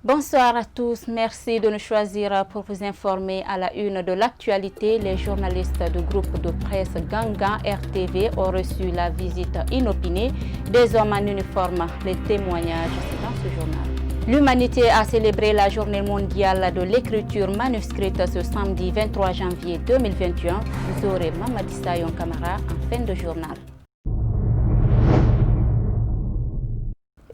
Bonsoir à tous, merci de nous choisir pour vous informer à la une de l'actualité. Les journalistes du groupe de presse Gangan RTV ont reçu la visite inopinée des hommes en uniforme. Les témoignages, c'est dans ce journal. L'humanité a célébré la journée mondiale de l'écriture manuscrite ce samedi 23 janvier 2021. Vous aurez Mamadi Sayon Kamara en fin de journal.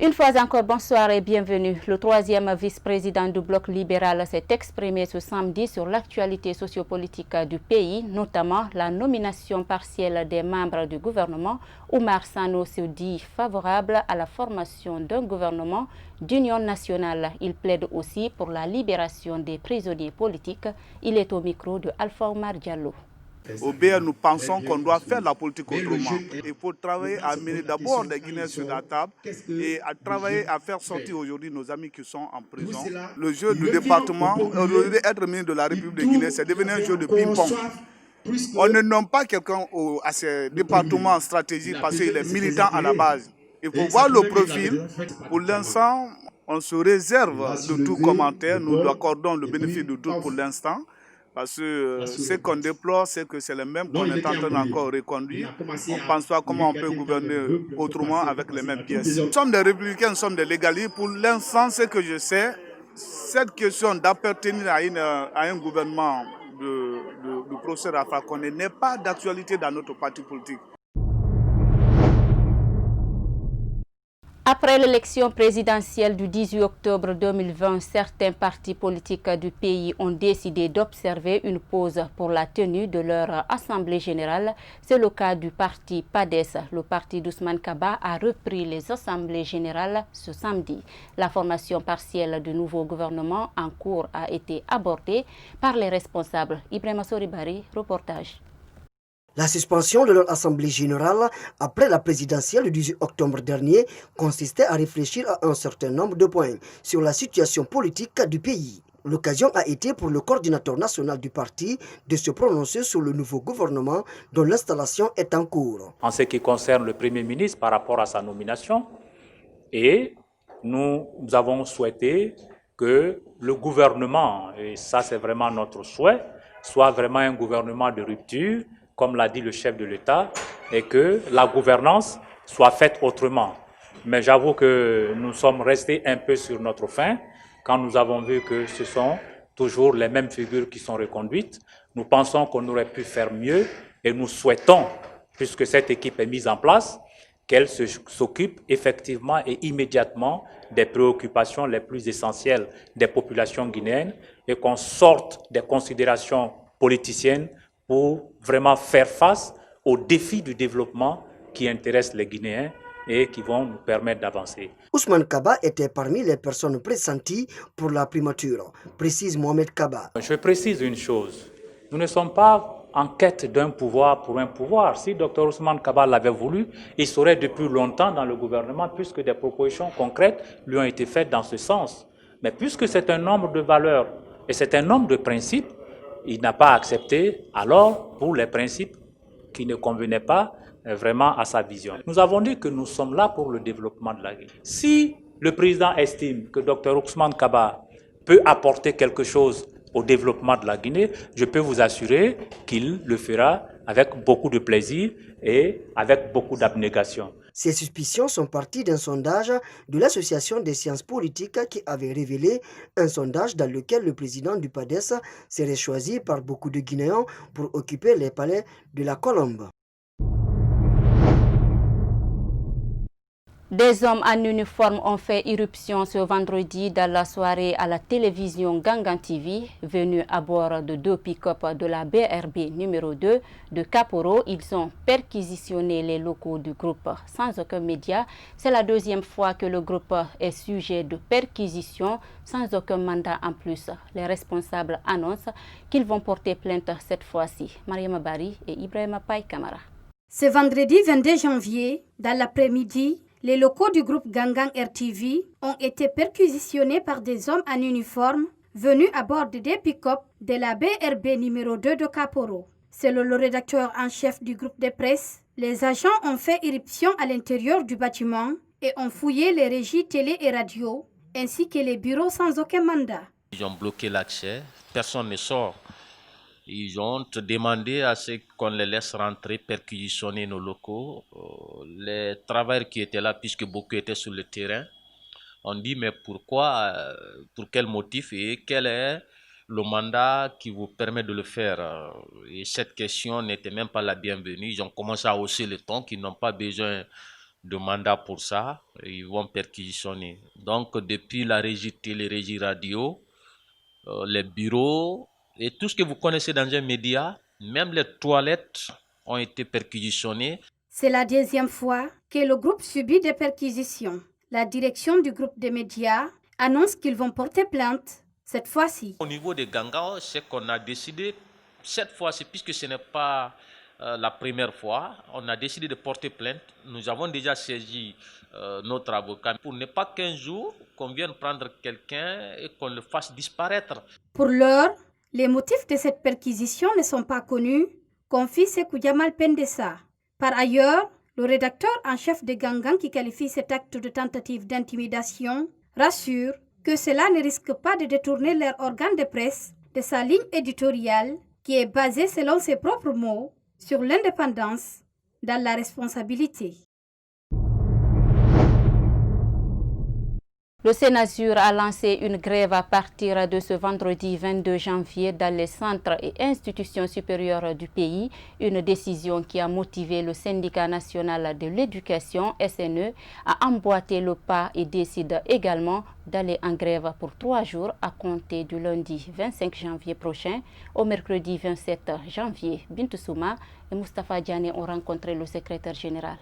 Une fois encore, bonsoir et bienvenue. Le troisième vice-président du bloc libéral s'est exprimé ce samedi sur l'actualité sociopolitique du pays, notamment la nomination partielle des membres du gouvernement. Oumar Sano se dit favorable à la formation d'un gouvernement d'union nationale. Il plaide aussi pour la libération des prisonniers politiques. Il est au micro de Alpha Omar Diallo. Au BR, nous pensons qu'on doit faire la politique autrement. Il faut travailler à amener d'abord des Guinéens sur la table et à travailler à faire sortir aujourd'hui nos amis qui sont en prison. Le jeu du département, aujourd'hui être ministre de la République de Guinée, c'est devenu un jeu de ping-pong. On ne nomme pas quelqu'un à ce département stratégique parce qu'il est militant à la base. Il faut voir le profil. Pour l'instant, on se réserve de tout commentaire. Nous lui accordons le bénéfice de tout pour l'instant. Parce que ce qu'on déplore, c'est que c'est le même qu'on est en train d'encore reconduire. On ne pense pas comment on peut gouverner autrement avec les mêmes pièces. Nous sommes des républicains, nous sommes des légalistes. Pour l'instant, ce que je sais, cette question d'appartenir à un gouvernement du professeur Alpha Condé n'est pas d'actualité dans notre parti politique. Après l'élection présidentielle du 18 octobre 2020, certains partis politiques du pays ont décidé d'observer une pause pour la tenue de leur assemblée générale. C'est le cas du parti PADES. Le parti d'Ousmane Kaba a repris les assemblées générales ce samedi. La formation partielle du nouveau gouvernement en cours a été abordée par les responsables. Ibrahima Soribari, reportage. La suspension de leur assemblée générale après la présidentielle du 18 octobre dernier consistait à réfléchir à un certain nombre de points sur la situation politique du pays. L'occasion a été pour le coordinateur national du parti de se prononcer sur le nouveau gouvernement dont l'installation est en cours. En ce qui concerne le Premier ministre par rapport à sa nomination, et nous avons souhaité que le gouvernement, et ça c'est vraiment notre souhait, soit vraiment un gouvernement de rupture, comme l'a dit le chef de l'État, et que la gouvernance soit faite autrement. Mais j'avoue que nous sommes restés un peu sur notre faim quand nous avons vu que ce sont toujours les mêmes figures qui sont reconduites. Nous pensons qu'on aurait pu faire mieux et nous souhaitons, puisque cette équipe est mise en place, qu'elle s'occupe effectivement et immédiatement des préoccupations les plus essentielles des populations guinéennes et qu'on sorte des considérations politiciennes pour vraiment faire face aux défis du développement qui intéressent les Guinéens et qui vont nous permettre d'avancer. Ousmane Kaba était parmi les personnes pressenties pour la primature, précise Mohamed Kaba. Je précise une chose, nous ne sommes pas en quête d'un pouvoir pour un pouvoir. Si Dr Ousmane Kaba l'avait voulu, il serait depuis longtemps dans le gouvernement puisque des propositions concrètes lui ont été faites dans ce sens. Mais puisque c'est un homme de valeurs et c'est un homme de principes, il n'a pas accepté, alors, pour les principes qui ne convenaient pas vraiment à sa vision. Nous avons dit que nous sommes là pour le développement de la Guinée. Si le président estime que Dr Ousmane Kaba peut apporter quelque chose au développement de la Guinée, je peux vous assurer qu'il le fera avec beaucoup de plaisir et avec beaucoup d'abnégation. Ces suspicions sont parties d'un sondage de l'Association des sciences politiques qui avait révélé un sondage dans lequel le président du PADES serait choisi par beaucoup de Guinéens pour occuper les palais de la Colombe. Des hommes en uniforme ont fait irruption ce vendredi dans la soirée à la télévision Gangan TV. Venus à bord de 2 pick-up de la BRB numéro 2 de Kaporo, ils ont perquisitionné les locaux du groupe sans aucun média. C'est la deuxième fois que le groupe est sujet de perquisition sans aucun mandat en plus. Les responsables annoncent qu'ils vont porter plainte cette fois-ci. Mariama Bari et Ibrahima Paye Kamara. Ce vendredi 22 janvier, dans l'après-midi, les locaux du groupe Gangan RTV ont été perquisitionnés par des hommes en uniforme venus à bord de 2 pick-up de la BRB numéro 2 de Kaporo. Selon le rédacteur en chef du groupe de presse, les agents ont fait irruption à l'intérieur du bâtiment et ont fouillé les régies télé et radio ainsi que les bureaux sans aucun mandat. Ils ont bloqué l'accès, personne ne sort. Ils ont demandé à ce qu'on les laisse rentrer, perquisitionner nos locaux. Les travailleurs qui étaient là, puisque beaucoup étaient sur le terrain, on dit mais pourquoi, pour quel motif et quel est le mandat qui vous permet de le faire? Et cette question n'était même pas la bienvenue. Ils ont commencé à hausser le ton, qu'ils n'ont pas besoin de mandat pour ça. Ils vont perquisitionner. Donc depuis la régie télé, régie radio, les bureaux et tout ce que vous connaissez dans un média, même les toilettes ont été perquisitionnées. C'est la deuxième fois que le groupe subit des perquisitions. La direction du groupe des médias annonce qu'ils vont porter plainte cette fois-ci. Au niveau des Gangan, c'est qu'on a décidé, cette fois-ci, puisque ce n'est pas la première fois, on a décidé de porter plainte. Nous avons déjà saisi notre avocat pour ne pas qu'un jour qu'on vienne prendre quelqu'un et qu'on le fasse disparaître. Pour l'heure, les motifs de cette perquisition ne sont pas connus, confie Sékou Djamal Pendessa. Par ailleurs, le rédacteur en chef de Gangan qui qualifie cet acte de tentative d'intimidation rassure que cela ne risque pas de détourner leur organe de presse de sa ligne éditoriale qui est basée, selon ses propres mots, sur l'indépendance dans la responsabilité. Le Sénasur a lancé une grève à partir de ce vendredi 22 janvier dans les centres et institutions supérieures du pays, une décision qui a motivé le syndicat national de l'éducation, SNE, à emboîter le pas et décide également d'aller en grève pour 3 jours à compter du lundi 25 janvier prochain au mercredi 27 janvier. Bintou Souma et Moustapha Diané ont rencontré le secrétaire général.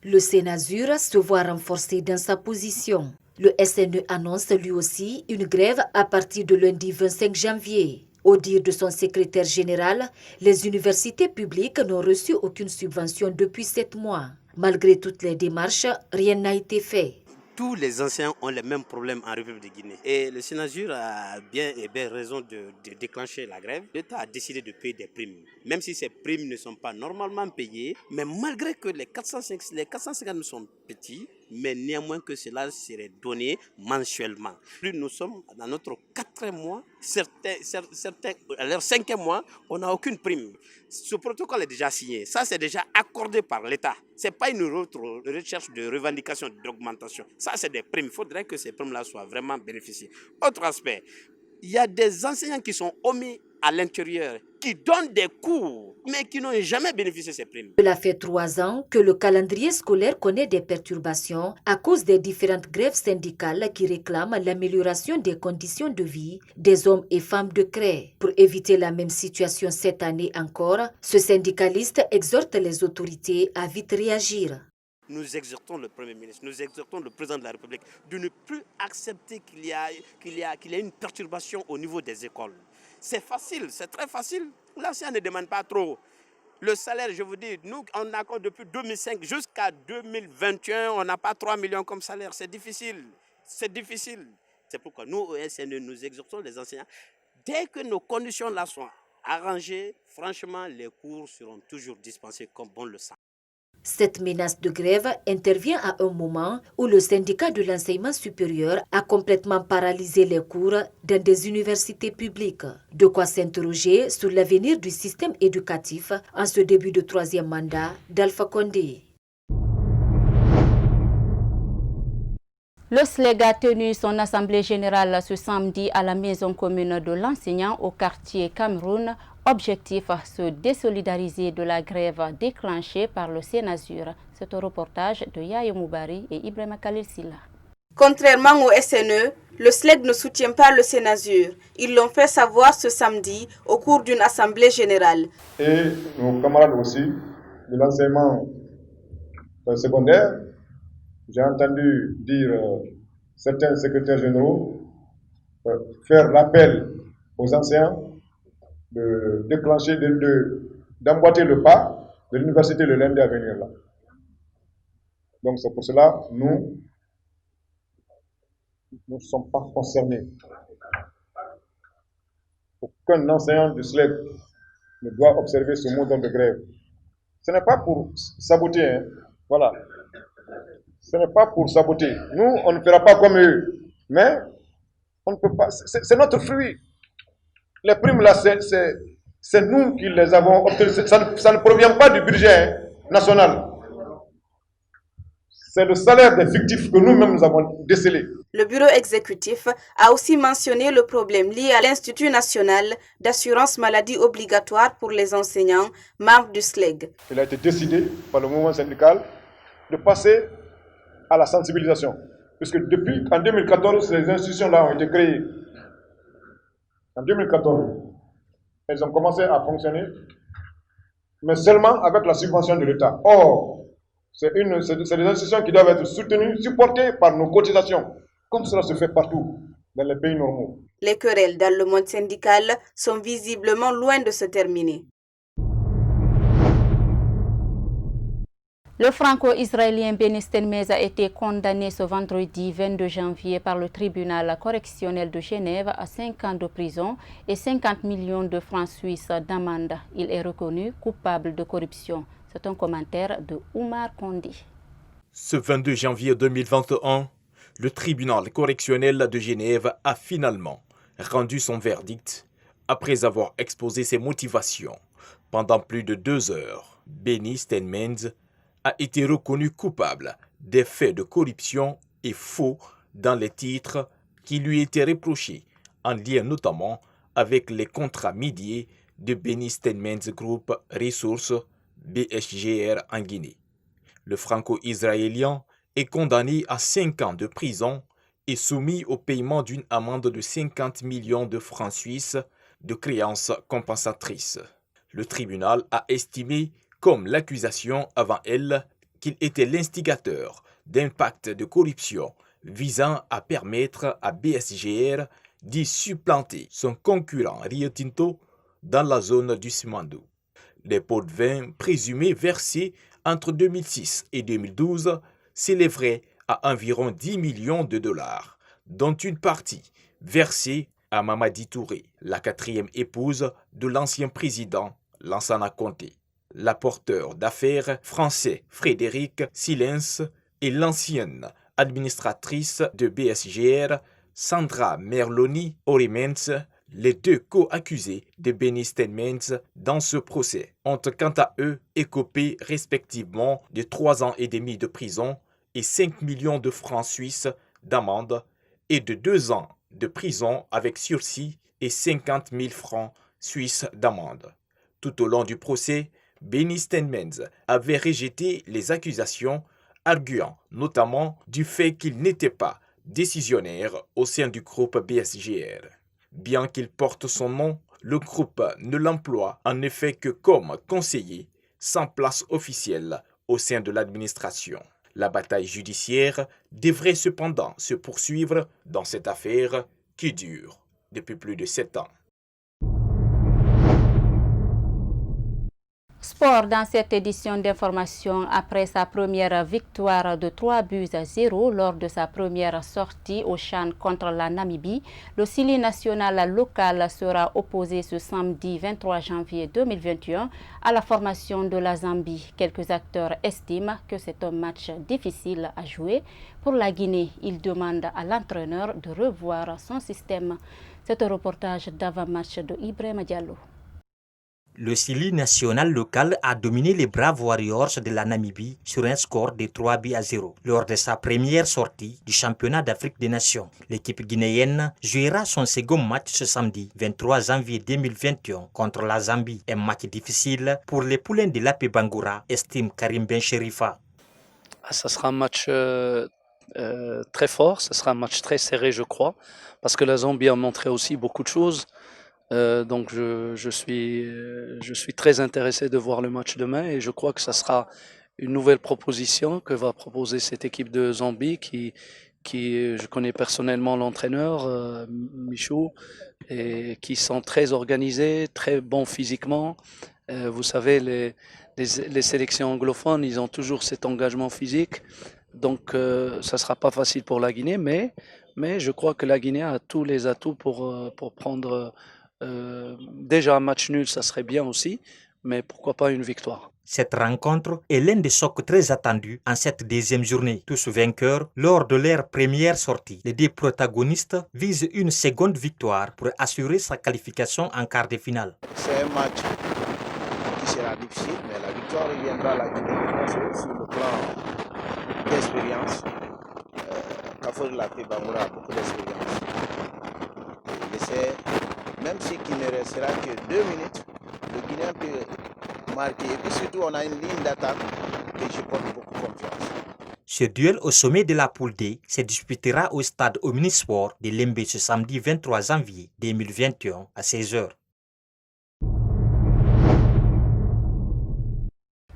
Le Sénasur se voit renforcé dans sa position. Le SNE annonce lui aussi une grève à partir de lundi 25 janvier. Au dire de son secrétaire général, les universités publiques n'ont reçu aucune subvention depuis 7 mois. Malgré toutes les démarches, rien n'a été fait. Tous les enseignants ont les mêmes problèmes en République de Guinée. Et le Sénasur a bien raison de déclencher la grève. L'État a décidé de payer des primes. Même si ces primes ne sont pas normalement payées, mais malgré que les 450 sont petits, mais néanmoins que cela serait donné mensuellement. Plus nous sommes dans notre 4e mois, certains à leur 5e mois, on n'a aucune prime. Ce protocole est déjà signé, ça c'est déjà accordé par l'État. Ce n'est pas une autre recherche de revendication, d'augmentation. Ça c'est des primes, il faudrait que ces primes-là soient vraiment bénéficiées. Autre aspect, il y a des enseignants qui sont omis à l'intérieur, qui donnent des cours, mais qui n'ont jamais bénéficié de ces primes. Cela fait 3 ans que le calendrier scolaire connaît des perturbations à cause des différentes grèves syndicales qui réclament l'amélioration des conditions de vie des hommes et femmes de CREI. Pour éviter la même situation cette année encore, ce syndicaliste exhorte les autorités à vite réagir. Nous exhortons le Premier ministre, nous exhortons le Président de la République de ne plus accepter qu'il y ait une perturbation au niveau des écoles. C'est facile, c'est très facile. L'enseignant ne demande pas trop. Le salaire, je vous dis, nous, on accorde depuis 2005 jusqu'à 2021, on n'a pas 3 millions comme salaire. C'est difficile, c'est difficile. C'est pourquoi nous, au SNE, nous exhortons les enseignants. Dès que nos conditions là sont arrangées, franchement, les cours seront toujours dispensés comme bon le sent. Cette menace de grève intervient à un moment où le syndicat de l'enseignement supérieur a complètement paralysé les cours dans des universités publiques. De quoi s'interroger sur l'avenir du système éducatif en ce début de 3e mandat d'Alpha Condé. Le SLEG a tenu son assemblée générale ce samedi à la maison commune de l'enseignant au quartier Cameroun. Objectif, se désolidariser de la grève déclenchée par le Sénasur. C'est un reportage de Yaya Moubari et Ibrahima Khalil Silla. Contrairement au SNE, le SLEG ne soutient pas le Sénasur. Ils l'ont fait savoir ce samedi au cours d'une assemblée générale. Et nos camarades aussi de l'enseignement secondaire, j'ai entendu dire certains secrétaires généraux faire l'appel aux enseignants de déclencher, d'emboîter le pas de l'université le lundi à venir là. Donc c'est pour cela nous ne sommes pas concernés. Aucun enseignant du SLEG ne doit observer ce mot d'ordre de grève. Ce n'est pas pour saboter, hein. Voilà. Ce n'est pas pour saboter. Nous, on ne fera pas comme eux. Mais on ne peut pas, c'est notre fruit. Les primes là, c'est nous qui les avons obtenues. Ça ne provient pas du budget national. C'est le salaire des fictifs que nous-mêmes nous avons décelé. Le bureau exécutif a aussi mentionné le problème lié à l'Institut national d'assurance maladie obligatoire pour les enseignants, membres du SLEG. Il a été décidé par le mouvement syndical de passer à la sensibilisation. Puisque depuis en 2014, ces institutions-là ont été créées. En 2014, elles ont commencé à fonctionner, mais seulement avec la subvention de l'État. Or, c'est des institutions qui doivent être soutenues, supportées par nos cotisations, comme cela se fait partout dans les pays normaux. Les querelles dans le monde syndical sont visiblement loin de se terminer. Le franco-israélien Benny Stenmez a été condamné ce vendredi 22 janvier par le tribunal correctionnel de Genève à 5 ans de prison et 50 millions de francs suisses d'amende. Il est reconnu coupable de corruption. C'est un commentaire de Oumar Kondi. Ce 22 janvier 2021, le tribunal correctionnel de Genève a finalement rendu son verdict après avoir exposé ses motivations. Pendant plus de 2 heures, Benny Stenmez a été reconnu coupable des faits de corruption et faux dans les titres qui lui étaient reprochés, en lien notamment avec les contrats médiés de Benny Stenmez Group Resources BSGR en Guinée. Le franco-israélien est condamné à 5 ans de prison et soumis au paiement d'une amende de 50 millions de francs suisses de créances compensatrices. Le tribunal a estimé, comme l'accusation avant elle, qu'il était l'instigateur d'un pacte de corruption visant à permettre à BSGR d'y supplanter son concurrent Rio Tinto dans la zone du Simandou. Les pots de vin présumés versés entre 2006 et 2012 s'élèveraient à environ 10 millions de dollars, dont une partie versée à Mamadi Touré, la 4e épouse de l'ancien président Lansana Conté, l'apporteur d'affaires français Frédéric Silens et l'ancienne administratrice de BSGR Sandra Merloni Orimens. Les 2 co-accusés de Benny Stenmez dans ce procès ont quant à eux écopé respectivement de 3 ans et demi de prison et 5 millions de francs suisses d'amende et de 2 ans de prison avec sursis et 50 000 francs suisses d'amende. Tout au long du procès, Benny Stenmez avait rejeté les accusations, arguant notamment du fait qu'il n'était pas décisionnaire au sein du groupe BSGR. Bien qu'il porte son nom, le groupe ne l'emploie en effet que comme conseiller, sans place officielle au sein de l'administration. La bataille judiciaire devrait cependant se poursuivre dans cette affaire qui dure depuis plus de 7 ans. Sport dans cette édition d'information. Après sa première victoire de 3-0 lors de sa première sortie au CHAN contre la Namibie, le Sili national local sera opposé ce samedi 23 janvier 2021 à la formation de la Zambie. Quelques acteurs estiment que c'est un match difficile à jouer. Pour la Guinée, ils demandent à l'entraîneur de revoir son système. C'est un reportage d'avant-match de Ibrahima Diallo. Le Sili national local a dominé les Braves Warriors de la Namibie sur un score de 3-0 lors de sa première sortie du championnat d'Afrique des Nations. L'équipe guinéenne jouera son second match ce samedi 23 janvier 2021 contre la Zambie. Un match difficile pour les poulains de l'AP Bangoura, estime Karim Ben Cherifa. Ça sera un match très fort, ça sera un match très serré je crois, parce que la Zambie a montré aussi beaucoup de choses. Donc je suis très intéressé de voir le match demain et je crois que ça sera une nouvelle proposition que va proposer cette équipe de Zambie qui je connais personnellement l'entraîneur Michou et qui sont très organisés, très bons physiquement. Vous savez les sélections anglophones, ils ont toujours cet engagement physique. Donc ça sera pas facile pour la Guinée, mais je crois que la Guinée a tous les atouts pour prendre déjà un match nul, ça serait bien aussi, mais pourquoi pas une victoire. Cette rencontre est l'un des chocs très attendus en cette deuxième journée. Tous vainqueurs lors de leur première sortie. Les deux protagonistes visent une seconde victoire pour assurer sa qualification en quart de finale. C'est un match qui sera difficile, mais la victoire reviendra à la Guinée sur le plan d'expérience. Kafori Laté Bangoura a beaucoup d'expérience. Même si qu'il ne restera que 2 minutes, le Guinéen peut marquer. Et puis surtout, on a une ligne d'attaque et je porte beaucoup confiance. Ce duel au sommet de la poule D se disputera au stade Omnisport de Lembe ce samedi 23 janvier 2021 à 16h.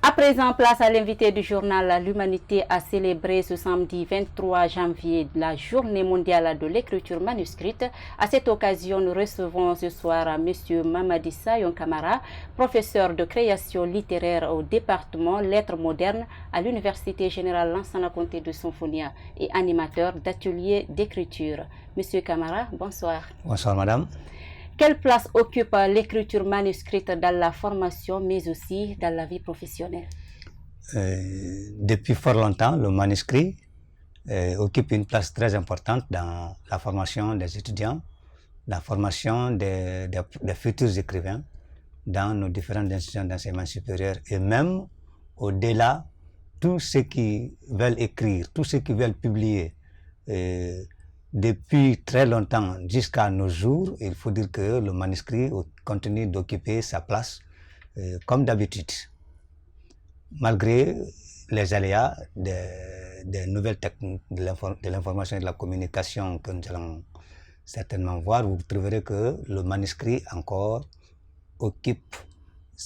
À présent, place à l'invité du journal. L'Humanité a célébré ce samedi 23 janvier la journée mondiale de l'écriture manuscrite. À cette occasion, nous recevons ce soir M. Mamadi Sayon Kamara, professeur de création littéraire au département Lettres modernes à l'Université générale Lansana Conté de Symphonia et animateur d'ateliers d'écriture. M. Kamara, bonsoir. Bonsoir, madame. Quelle place occupe l'écriture manuscrite dans la formation, mais aussi dans la vie professionnelle? Depuis fort longtemps, le manuscrit occupe une place très importante dans la formation des étudiants, la formation des futurs écrivains dans nos différentes institutions d'enseignement supérieur et même au-delà, tous ceux qui veulent écrire, tous ceux qui veulent publier. Depuis très longtemps jusqu'à nos jours, il faut dire que le manuscrit continue d'occuper sa place comme d'habitude. Malgré les aléas des nouvelles techniques de l'information et de la communication que nous allons certainement voir, vous trouverez que le manuscrit encore occupe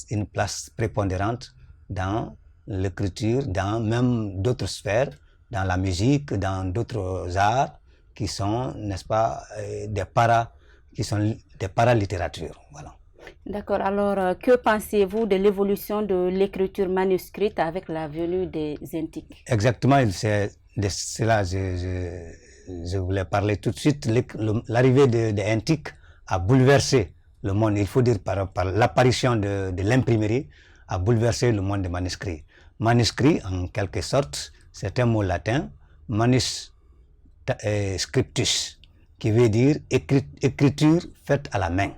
une place prépondérante dans l'écriture, dans même d'autres sphères, dans la musique, dans d'autres arts, qui sont, n'est-ce pas, des paralittératures. Voilà. D'accord. Alors, que pensez-vous de l'évolution de l'écriture manuscrite avec la venue des Intiques? Exactement, c'est de cela je voulais parler tout de suite. L'arrivée des Intiques a bouleversé le monde. Il faut dire par l'apparition de l'imprimerie a bouleversé le monde des manuscrits. Manuscrit, en quelque sorte, c'est un mot latin, manus scriptus, qui veut dire écriture faite à la main.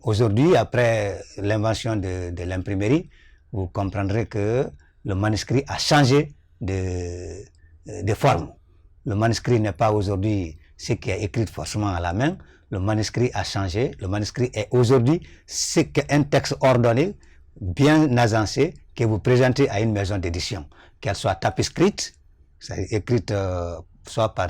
Aujourd'hui, après l'invention de l'imprimerie, vous comprendrez que le manuscrit a changé de forme. Le manuscrit n'est pas aujourd'hui ce qui est écrit forcément à la main. Le manuscrit a changé. Le manuscrit est aujourd'hui ce qu'un texte ordonné, bien agencé, que vous présentez à une maison d'édition, qu'elle soit tapescrite, écrite soit par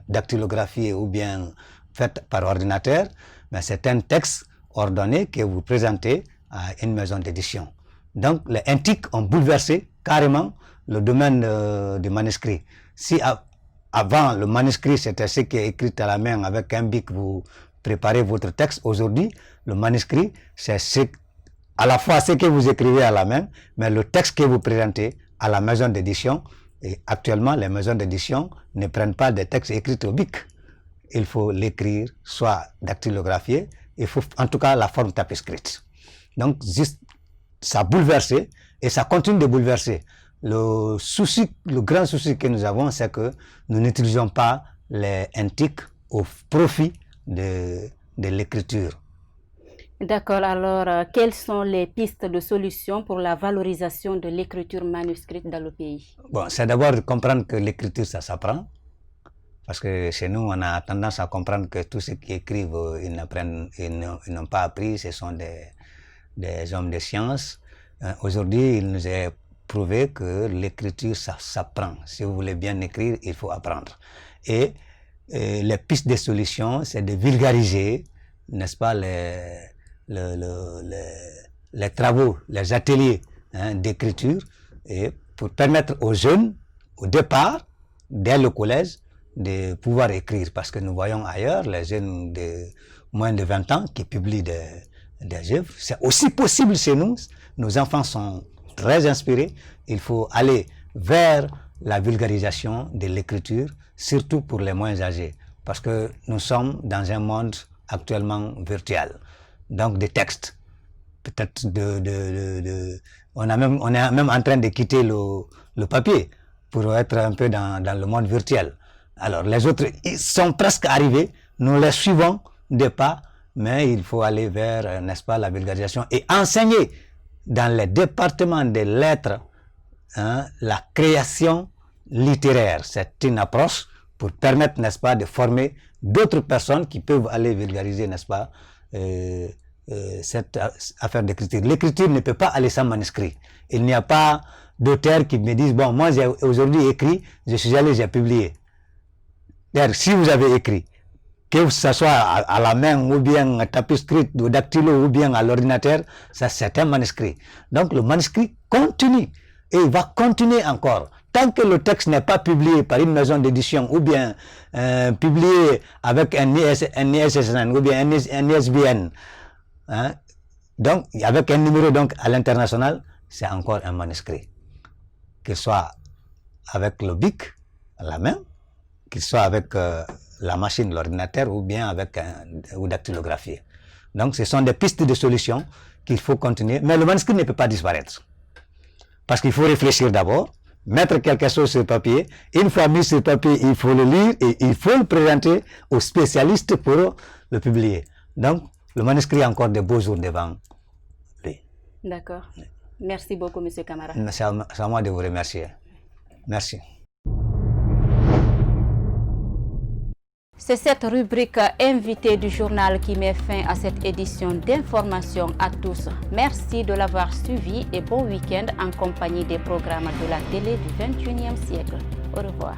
dactylographie ou bien faite par ordinateur, mais c'est un texte ordonné que vous présentez à une maison d'édition. Donc les Intiques ont bouleversé carrément le domaine du manuscrit. Si avant le manuscrit c'était ce qui est écrit à la main avec un bic, vous préparez votre texte, aujourd'hui le manuscrit c'est à la fois ce que vous écrivez à la main, mais le texte que vous présentez à la maison d'édition. Et actuellement, les maisons d'édition ne prennent pas des textes écrits au bic. Il faut l'écrire, soit dactylographié, il faut en tout cas la forme tapescrite. Donc, ça a bouleversé et ça continue de bouleverser. Le grand souci que nous avons, c'est que nous n'utilisons pas les Intiques au profit de l'écriture. D'accord, alors quelles sont les pistes de solutions pour la valorisation de l'écriture manuscrite dans le pays? Bon, c'est d'abord de comprendre que l'écriture, ça s'apprend. Parce que chez nous, on a tendance à comprendre que tous ceux qui écrivent, ils n'ont pas appris, ce sont des hommes de science. Aujourd'hui, il nous est prouvé que l'écriture, ça s'apprend. Si vous voulez bien écrire, il faut apprendre. Et les pistes de solutions, c'est de vulgariser, n'est-ce pas, les travaux, les ateliers d'écriture, et pour permettre aux jeunes, au départ, dès le collège, de pouvoir écrire. Parce que nous voyons ailleurs les jeunes de moins de 20 ans qui publient des œuvres. C'est aussi possible chez nous. Nos enfants sont très inspirés. Il faut aller vers la vulgarisation de l'écriture, surtout pour les moins âgés. Parce que nous sommes dans un monde actuellement virtuel. Donc des textes peut-être on est même en train de quitter le papier pour être un peu dans le monde virtuel. Alors les autres, ils sont presque arrivés, nous les suivons de pas, mais il faut aller vers, n'est-ce pas, la vulgarisation et enseigner dans les départements des lettres la création littéraire. C'est une approche pour permettre, n'est-ce pas, de former d'autres personnes qui peuvent aller vulgariser, n'est-ce pas, cette affaire d'écriture. L'écriture ne peut pas aller sans manuscrit. Il n'y a pas d'auteurs qui me disent, bon, moi j'ai aujourd'hui écrit, je suis allé, j'ai publié. D'ailleurs, si vous avez écrit, que ce soit à la main ou bien à tapis script ou dactylo ou bien à l'ordinateur, ça c'est un manuscrit. Donc le manuscrit continue et il va continuer encore. Tant que le texte n'est pas publié par une maison d'édition ou bien publié avec un ISSN ou bien un ISBN, donc avec un numéro donc à l'international, c'est encore un manuscrit. Qu'il soit avec le bic à la main, qu'il soit avec la machine, l'ordinateur ou bien avec ou dactylographié. Donc ce sont des pistes de solutions qu'il faut continuer, mais le manuscrit ne peut pas disparaître. Parce qu'il faut réfléchir d'abord, mettre quelque chose sur papier. Une fois mis sur papier, il faut le lire et il faut le présenter aux spécialistes pour le publier. Donc, le manuscrit a encore de beaux jours devant lui. D'accord. Merci beaucoup, M. Camara. C'est à moi de vous remercier. Merci. C'est cette rubrique invitée du journal qui met fin à cette édition d'information à tous. Merci de l'avoir suivi et bon week-end en compagnie des programmes de la télé du 21e siècle. Au revoir.